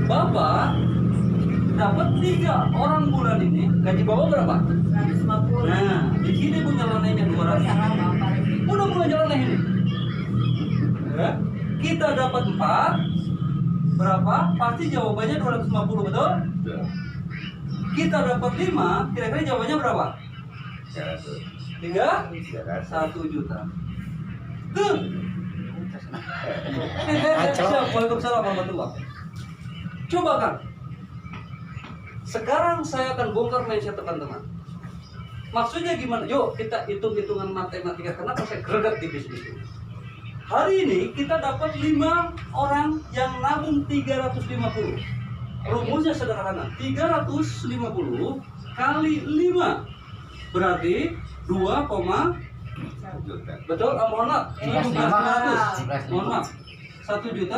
[SPEAKER 1] Bapak dapat 3 orang bulan ini, gaji Bapak berapa?
[SPEAKER 2] 150.
[SPEAKER 1] Nah, di sini Bu nyelenehnya 200.
[SPEAKER 2] Salah Bapak ini.
[SPEAKER 1] Udah mulai nyeleneh ini. Ya. Kita dapat 4, berapa? Pasti jawabannya 250, betul? Kita dapat 5, kira-kira jawabannya berapa? 1 juta. Tuh. Waalaikumsalam warahmatullahi. Coba kan. Sekarang saya akan bongkar mindset teman-teman. Maksudnya gimana? Yuk kita hitung-hitungan matematika. Kenapa saya greget di bisnis ini? Hari ini kita dapat 5 orang yang nabung 350. Rumusnya sederhana. 350 kali 5 berarti 2, betul? Mohon maaf. 1.700. Mohon maaf. 1.750.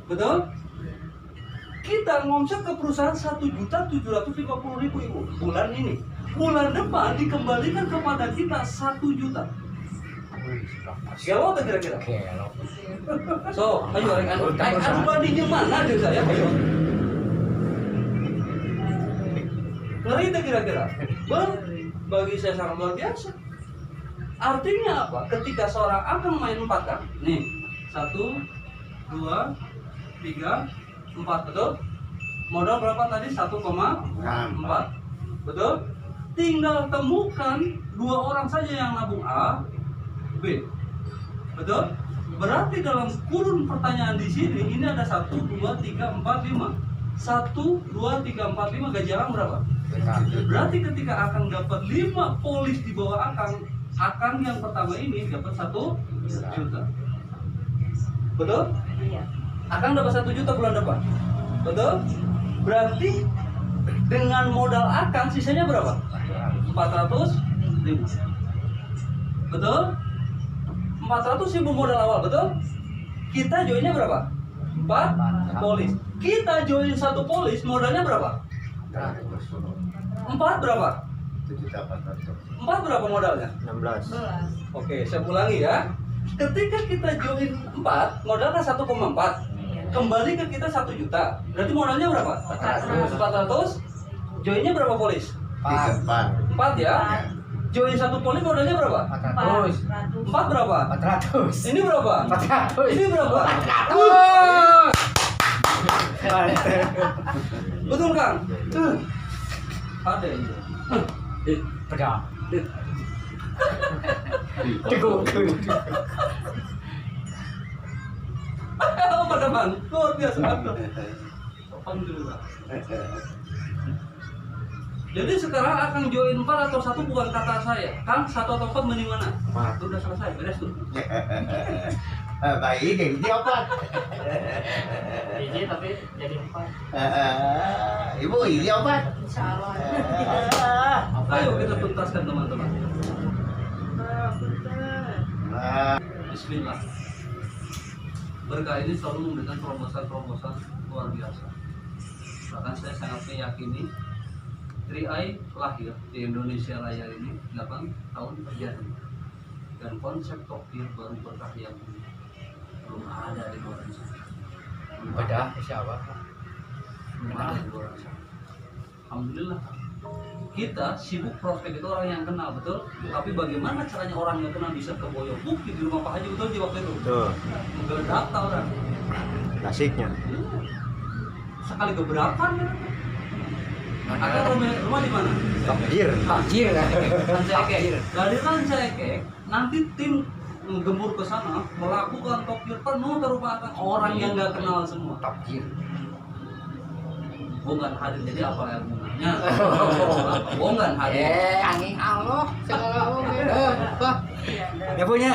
[SPEAKER 1] Betul? Kita ngomset ke perusahaan 1.750.000 Ibu bulan ini. Bulan depan dikembalikan kepada kita 1 juta. Galau tak kira-kira? So, ayo adu bandingnya mana dia saya? Ayo. Ngeri tak kira-kira? Bagi saya sangat luar biasa. Artinya apa? Ketika seorang akan main 4 kan? Nih, 1, 2, 3, 4, betul? Modal berapa tadi? 1,4. Betul? Tinggal temukan 2 orang saja yang nabung A, B. Betul? Berarti dalam kurun pertanyaan di sini ini ada 1, 2, 3, 4, 5. 1, 2, 3, 4, 5 gaji Akang berapa? Berarti ketika Akang dapat 5 polis di bawah Akang yang pertama ini dapat 1 juta. Betul?
[SPEAKER 2] Iya.
[SPEAKER 1] Akang dapat 1 juta bulan depan. Betul? Berarti dengan modal Akang sisanya berapa? 400.000. Betul? 400.000 modal awal, betul? Kita joinnya berapa? 4 polis. Kita join 1 polis modalnya berapa? 4 berapa? 4 berapa modalnya?
[SPEAKER 3] 16.
[SPEAKER 1] Oke, saya ulangi ya. Ketika kita join 4, modalnya 1,4. Kembali ke kita 1 juta. Berarti modalnya berapa? 400. Joinnya berapa polis? 4 ya. Join 1 polis modalnya berapa?
[SPEAKER 5] 400.
[SPEAKER 1] 4 berapa?
[SPEAKER 5] 400.
[SPEAKER 1] Ini berapa?
[SPEAKER 5] 400.
[SPEAKER 1] Ini berapa?
[SPEAKER 5] 400.
[SPEAKER 1] Betul Kang? Ada ini.
[SPEAKER 5] Pedang. Teguh.
[SPEAKER 1] Apa teman? Luar biasa. Alhamdulillah. Jadi sekarang akan join 4 atau 1 bukan kata saya. Kang 1 atau 4 mending mana? Udah selesai, beres tuh.
[SPEAKER 3] Baik, ini apa?
[SPEAKER 2] Ini tapi jadi 4.
[SPEAKER 3] Ibu, ini apa?
[SPEAKER 2] Insyaallah.
[SPEAKER 1] Ayo kita tuntaskan teman-teman. Bismillah. Berkah ini selalu memberikan terobosan-terobosan luar biasa. Bahkan saya sangat meyakini 3i lahir di Indonesia Raya ini 8 tahun terjadi. Dan konsep tokir baru berkah yang belum ada di luar sana.
[SPEAKER 5] Beda siapa?
[SPEAKER 1] Belum ada di luar sana. Alhamdulillah. kita sibuk prospek itu orang yang kenal, betul. Tapi bagaimana caranya orang yang kenal bisa ke Boyo Bukti di rumah Pak Haji, betul di waktu itu?
[SPEAKER 6] Tuh,
[SPEAKER 1] Menggeledah orang.
[SPEAKER 6] klasiknya.
[SPEAKER 1] Sekali gebrakan kan? Ada rumah di mana?
[SPEAKER 6] Takdir.
[SPEAKER 5] Anjir.
[SPEAKER 1] Rancaikek. Dari Rancaikek nanti tim gembur ke sana melakukan tokir penuh terupaan orang yang nggak kenal semua.
[SPEAKER 5] Takdir.
[SPEAKER 1] Bukan hadir, jadi apa yang gunanya? Bukan hadir.
[SPEAKER 5] Angin Allah. Segala. Ya punya.